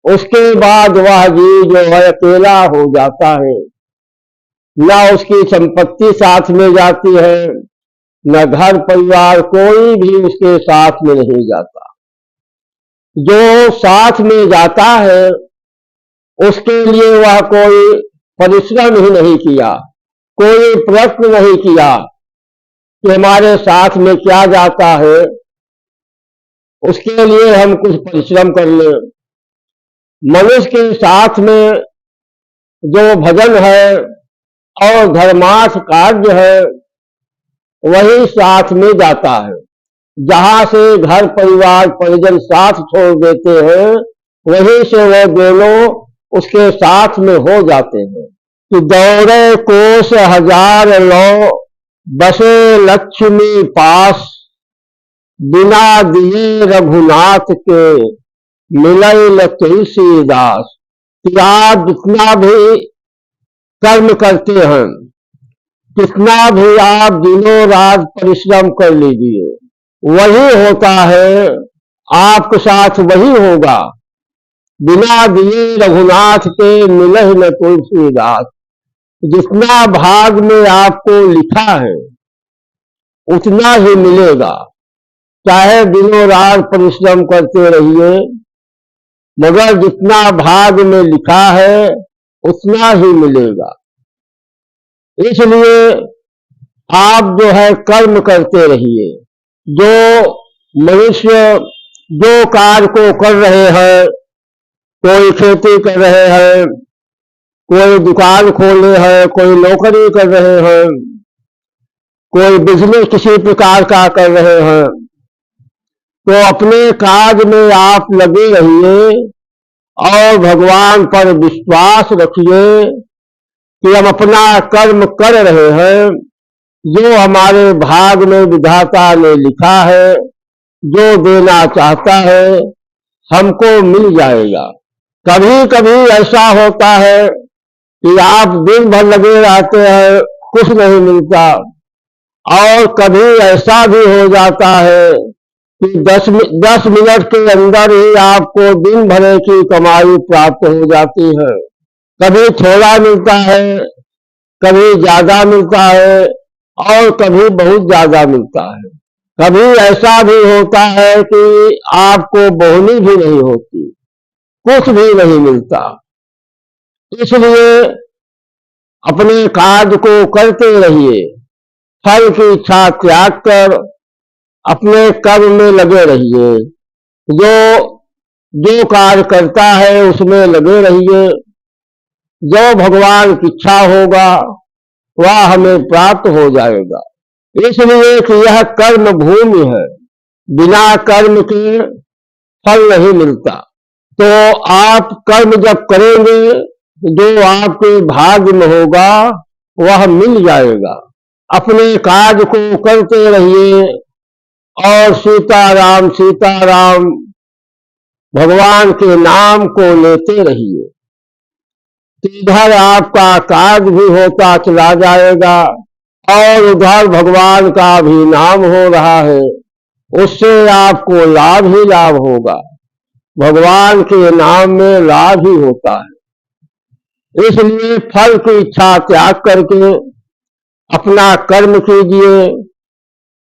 उसके बाद वह जीव जो है अकेला हो जाता है, न उसकी संपत्ति साथ में जाती है, न घर परिवार कोई भी उसके साथ में नहीं जाता। जो साथ में जाता है उसके लिए वह कोई परिश्रम ही नहीं किया, कोई प्रयत्न नहीं किया कि हमारे साथ में क्या जाता है, उसके लिए हम कुछ परिश्रम कर लें। मनुष्य के साथ में जो भजन है और धर्मार्थ कार्य है वही साथ में जाता है। जहां से घर परिवार परिजन साथ छोड़ देते हैं वहीं से वह दोनों उसके साथ में हो जाते हैं। कि दौड़े कोस हजार लो बसे लक्ष्मी पास, बिना दिए रघुनाथ के मिलई न तुलसीदास। कि आप जितना भी कर्म करते हैं, कितना भी आप दिनों रात परिश्रम कर लीजिए, वही होता है, आपके साथ वही होगा। बिना दिए रघुनाथ के मिलहि न तुलसीदास। जितना भाग में आपको लिखा है उतना ही मिलेगा, चाहे दिनों रात परिश्रम करते रहिए, मगर जितना भाग में लिखा है उतना ही मिलेगा। इसलिए आप जो है कर्म करते रहिए। जो मनुष्य जो कार्य को कर रहे हैं, कोई खेती कर रहे हैं, कोई दुकान खोले हैं, कोई नौकरी कर रहे हैं, कोई बिजनेस किसी प्रकार का कर रहे हैं, तो अपने कार्य में आप लगे रहिए और भगवान पर विश्वास रखिए कि हम अपना कर्म कर रहे हैं। जो हमारे भाग में विधाता ने लिखा है, जो देना चाहता है हमको मिल जाएगा। कभी कभी ऐसा होता है कि आप दिन भर लगे रहते हैं, कुछ नहीं मिलता, और कभी ऐसा भी हो जाता है कि 10 मिनट के अंदर ही आपको दिन भर की कमाई प्राप्त हो जाती है। कभी थोड़ा मिलता है, कभी ज्यादा मिलता है और कभी बहुत ज्यादा मिलता है। कभी ऐसा भी होता है कि आपको बोहनी भी नहीं होती, कुछ भी नहीं मिलता। इसलिए अपने कार्य को करते रहिए, फल की इच्छा त्याग कर अपने कर्म में लगे रहिए। जो कार्य करता है उसमें लगे रहिए। जो भगवान की इच्छा होगा वह हमें प्राप्त हो जाएगा। इसलिए कि यह कर्म भूमि है, बिना कर्म के फल नहीं मिलता। तो आप कर्म जब करेंगे जो आपके भाग्य में होगा वह मिल जाएगा। अपने कार्य को करते रहिए और सीताराम सीताराम भगवान के नाम को लेते रहिए। इधर आपका कार्य भी होता चला जाएगा और उधर भगवान का भी नाम हो रहा है, उससे आपको लाभ ही लाभ होगा। भगवान के नाम में लाभ ही होता है। इसलिए फल की इच्छा त्याग करके अपना कर्म कीजिए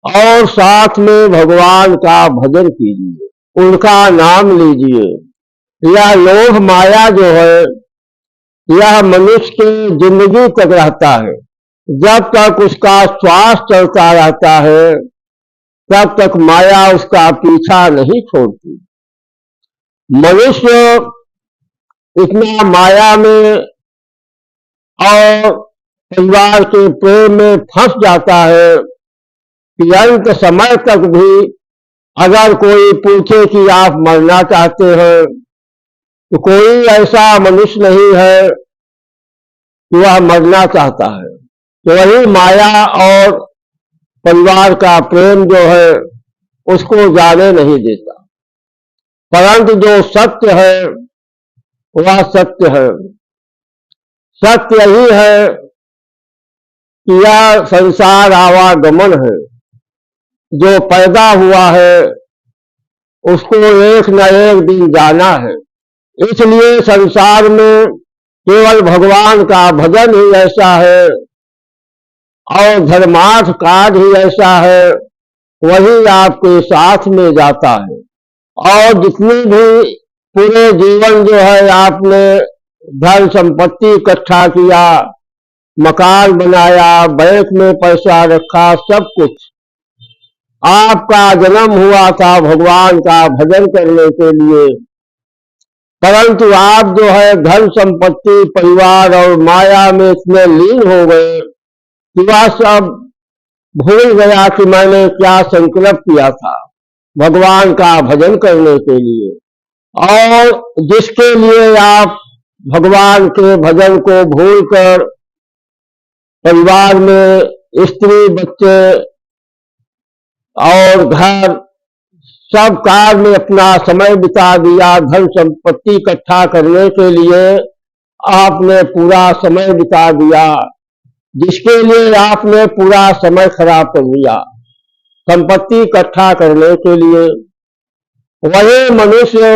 और साथ में भगवान का भजन कीजिए, उनका नाम लीजिए। यह लोभ माया जो है यह मनुष्य की जिंदगी तक रहता है। जब तक उसका श्वास चलता रहता है तब तक माया उसका पीछा नहीं छोड़ती। मनुष्य इतना माया में और परिवार के प्रेम में फंस जाता है कि अंत समय तक भी अगर कोई पूछे कि आप मरना चाहते हैं तो कोई ऐसा मनुष्य नहीं है कि वह मरना चाहता है। तो वही माया और परिवार का प्रेम जो है उसको जाने नहीं देता। परंतु जो सत्य है वह सत्य है। सत्य यही है कि यह संसार आवागमन है। जो पैदा हुआ है उसको एक न एक दिन जाना है। इसलिए संसार में केवल भगवान का भजन ही ऐसा है और धर्मार्थ कार्य ही ऐसा है, वही आपके साथ में जाता है। और जितनी भी पूरे जीवन जो है आपने धन संपत्ति इकट्ठा किया, मकान बनाया, बैंक में पैसा रखा, सब कुछ आपका जन्म हुआ था भगवान का भजन करने के लिए, परंतु आप जो है धन संपत्ति परिवार और माया में इतने लीन हो गए कि वह सब भूल गया कि मैंने क्या संकल्प किया था भगवान का भजन करने के लिए। और जिसके लिए आप भगवान के भजन को भूलकर परिवार में स्त्री बच्चे और घर सब कार्य में अपना समय बिता दिया, धन संपत्ति इकट्ठा करने के लिए आपने पूरा समय बिता दिया, जिसके लिए आपने पूरा समय खराब कर दिया संपत्ति इकट्ठा करने के लिए। वही मनुष्य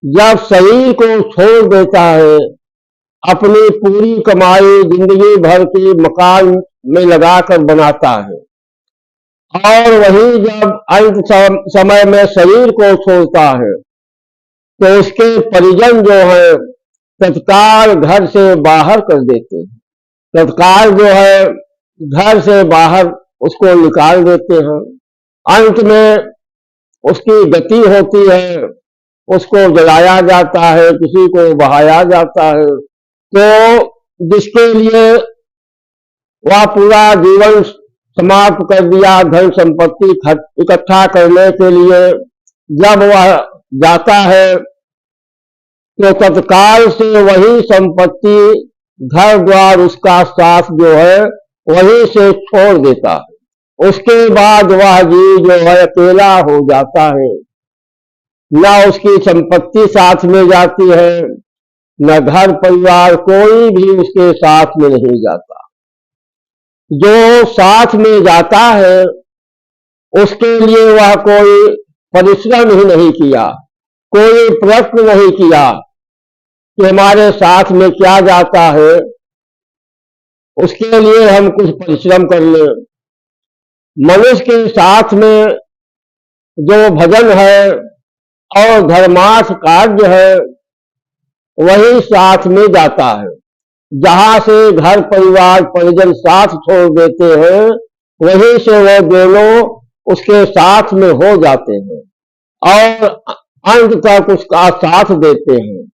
जब शरीर को छोड़ देता है, अपनी पूरी कमाई जिंदगी भर की मकान में लगाकर बनाता है, और वही जब अंत समय में शरीर को छोड़ता है तो उसके परिजन जो है तत्काल घर से बाहर कर देते हैं, तत्काल जो है घर से बाहर उसको निकाल देते हैं। अंत में उसकी गति होती है, उसको जलाया जाता है, किसी को बहाया जाता है। तो जिसके लिए वह पूरा जीवन समाप्त कर दिया धन संपत्ति इकट्ठा करने के लिए, जब वह जाता है तो तत्काल से वही संपत्ति घर द्वार उसका साथ जो है वहीं से छोड़ देता है। उसके बाद वह जीव जो है अकेला हो जाता है, न उसकी संपत्ति साथ में जाती है, न घर परिवार कोई भी उसके साथ में नहीं जाता। जो साथ में जाता है उसके लिए वह कोई परिश्रम ही नहीं किया, कोई प्रयत्न नहीं किया कि हमारे साथ में क्या जाता है, उसके लिए हम कुछ परिश्रम कर ले। मनुष्य के साथ में जो भजन है और धर्मार्थ कार्य है वही साथ में जाता है। जहां से घर परिवार परिजन साथ छोड़ देते हैं वहीं से वो दोनों उसके साथ में हो जाते हैं और अंत तक उसका साथ देते हैं।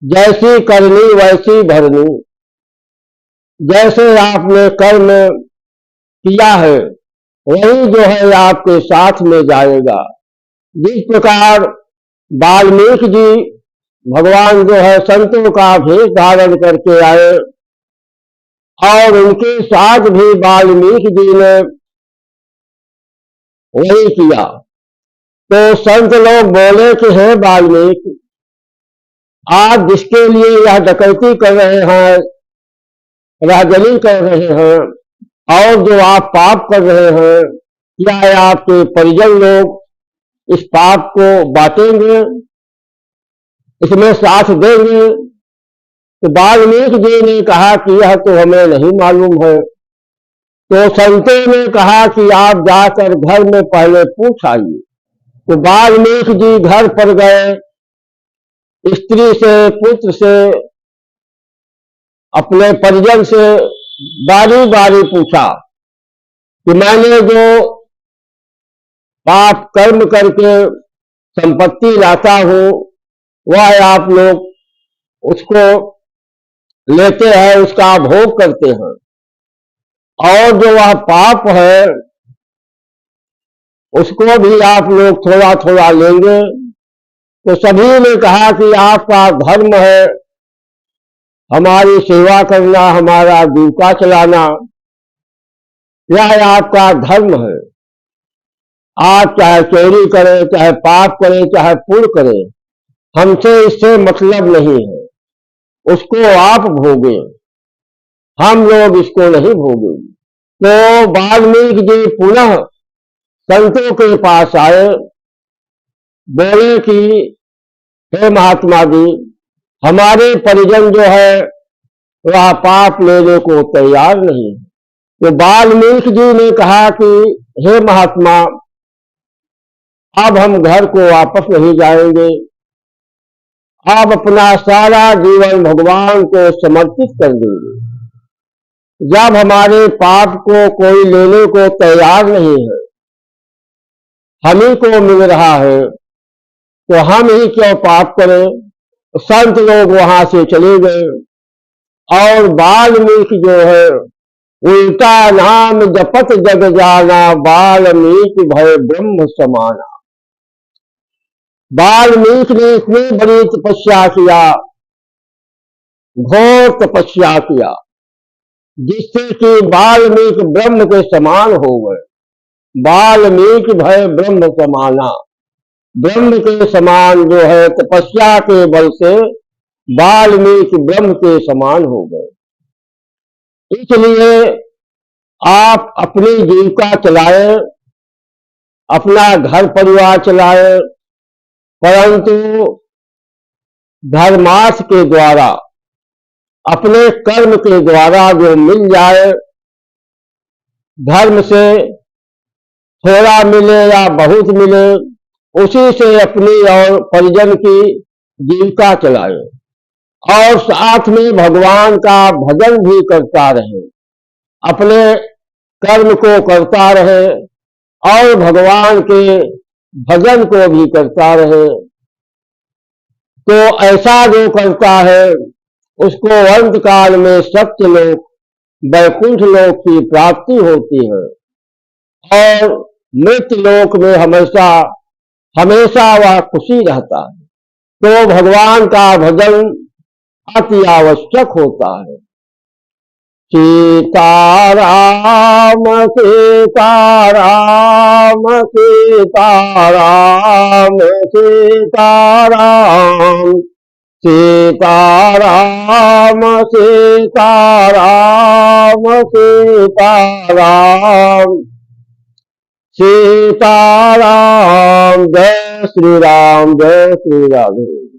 जैसी करनी वैसी भरनी, जैसे आपने कर्म किया है वही जो है आपके साथ में जाएगा। जिस प्रकार वाल्मीकि जी भगवान जो है संतों का भेष धारण करके आए और उनके साथ भी वाल्मीकि जी ने वही किया, तो संत लोग बोले कि हे वाल्मीकि, आप जिसके लिए यह डकैती कर रहे हैं, राजनी कर रहे हैं और जो आप पाप कर रहे हैं, क्या आपके परिजन लोग इस पाप को बांटेंगे, इसमें साथ देंगे? तो वाल्मीकि जी ने कहा कि यह तो हमें नहीं मालूम है। तो संतों ने कहा कि आप जाकर घर में पहले पूछ आइए। तो वाल्मीकि जी घर पर गए, स्त्री से पुत्र से अपने परिजन से बारी बारी पूछा कि मैंने जो पाप कर्म करके संपत्ति लाता हूं वह आप लोग उसको लेते हैं, उसका भोग करते हैं, और जो वह पाप है उसको भी आप लोग थोड़ा थोड़ा लेंगे। तो सभी ने कहा कि आपका धर्म है हमारी सेवा करना, हमारा जीविका चलाना, यह आपका धर्म है। आप चाहे चोरी करें, चाहे पाप करें, चाहे पुण्य करें, हमसे इससे मतलब नहीं है, उसको आप भोगे, हम लोग इसको नहीं भोगेंगे। तो वाल्मीकि जी पुनः संतों के पास आए, बोले कि हे महात्मा जी, हमारे परिजन जो है वह पाप लेने को तैयार नहीं। तो वाल्मीकि जी ने कहा कि हे महात्मा, अब हम घर को वापस नहीं जाएंगे, अब अपना सारा जीवन भगवान को समर्पित कर देंगे। जब हमारे पाप को कोई लेने को तैयार नहीं है, हम ही को मिल रहा है, तो हम ही क्यों पाप करें। संत लोग वहां से चले गए और वाल्मीकि जो है उल्टा नाम जपत जग जाना, वाल्मीकि भय ब्रह्म समाना। वाल्मीकि ने इतनी बड़ी तपस्या किया, घोर तपस्या किया, जिससे कि वाल्मीकि ब्रह्म के समान हो गए। वाल्मीकि भय ब्रह्म समाना, ब्रह्म के समान जो है तपस्या के बल से वाल्मीकि ब्रह्म के समान हो गए। इसलिए आप अपनी जीविका चलाएं, अपना घर परिवार चलाएं, परंतु धर्मार्थ के द्वारा, अपने कर्म के द्वारा जो मिल जाए, धर्म से थोड़ा मिले या बहुत मिले, उसी से अपनी और परिजन की जीविका चलाए और साथ में भगवान का भजन भी करता रहे, अपने कर्म को करता रहे और भगवान के भजन को भी करता रहे। तो ऐसा जो करता है उसको अंत काल में सत्यलोक वैकुंठ लोक की प्राप्ति होती है और मृत्यु लोक में हमेशा हमेशा वह खुशी रहता है। तो भगवान का भजन अति आवश्यक होता है। सीताराम सीताराम सीताराम सीताराम सीताराम सीताराम सीताराम सीताराम। जय श्री राम, जय श्री राम।